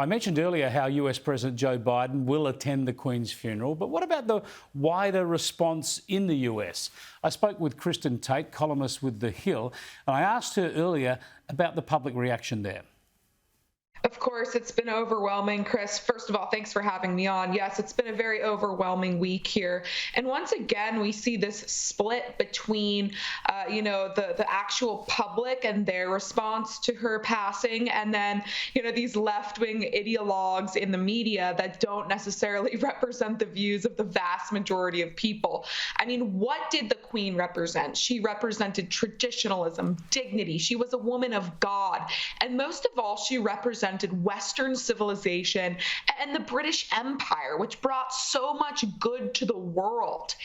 I mentioned earlier how US President Joe Biden will attend the Queen's funeral, but what about the wider response in the US? I spoke with Kristin Tate, columnist with The Hill, and I asked her earlier about the public reaction there. Of course, it's been overwhelming, Chris. First of all, thanks for having me on. Yes, it's been a very overwhelming week here. And once again, we see this split between, the actual public and their response to her passing, and then, these left-wing ideologues in the media that don't necessarily represent the views of the vast majority of people. I mean, what did the Queen represent? She represented traditionalism, dignity. She was a woman of God. And most of all, she represented Western civilization and the British Empire, which brought so much good to the world.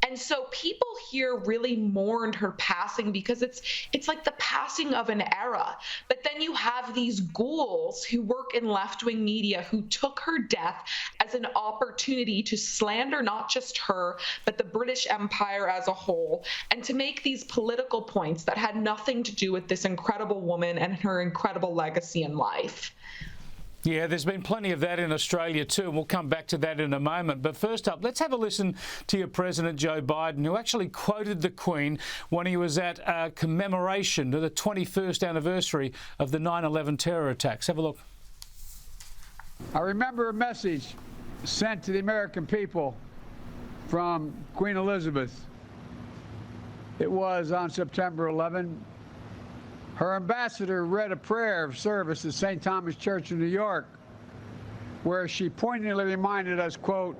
And so people here really mourned her passing because it's like the passing of an era. But then you have these ghouls who work in left-wing media who took her death as an opportunity to slander not just her, but the British Empire as a whole, and to make these political points that had nothing to do with this incredible woman and her incredible legacy in life. Yeah, there's been plenty of that in Australia too, and we'll come back to that in a moment. But first up, let's have a listen to your President Joe Biden, who actually quoted the Queen when he was at a commemoration to the 21st anniversary of the 9/11 terror attacks. Have a look. I remember a message sent to the American people from Queen Elizabeth. It was on September 11. Her ambassador read a prayer of service at St. Thomas Church in New York, where she poignantly reminded us, quote,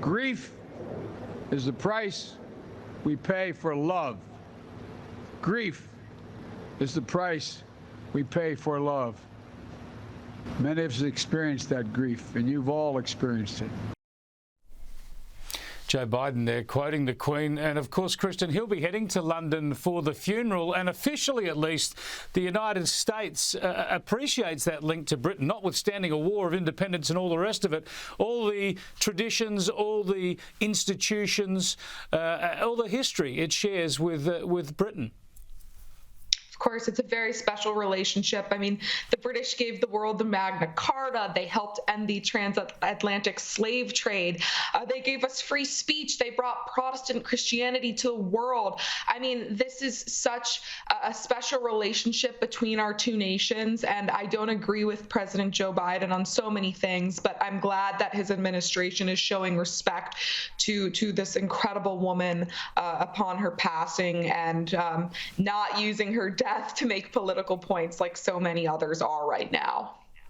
"Grief is the price we pay for love. Grief is the price we pay for love." Many of us experienced that grief, and you've all experienced it. Joe Biden there quoting the Queen. And of course, Kristin, he'll be heading to London for the funeral. And officially, at least, the United States appreciates that link to Britain, notwithstanding a war of independence and all the rest of it. All the traditions, all the institutions, all the history it shares with Britain. Of course, it's a very special relationship. I mean, the British gave the world the Magna Carta. They helped end the transatlantic slave trade. They gave us free speech. They brought Protestant Christianity to the world. I mean, this is such a special relationship between our two nations, and I don't agree with President Joe Biden on so many things, but I'm glad that his administration is showing respect to this incredible woman upon her passing, and not using her death to make political points like so many others are right now.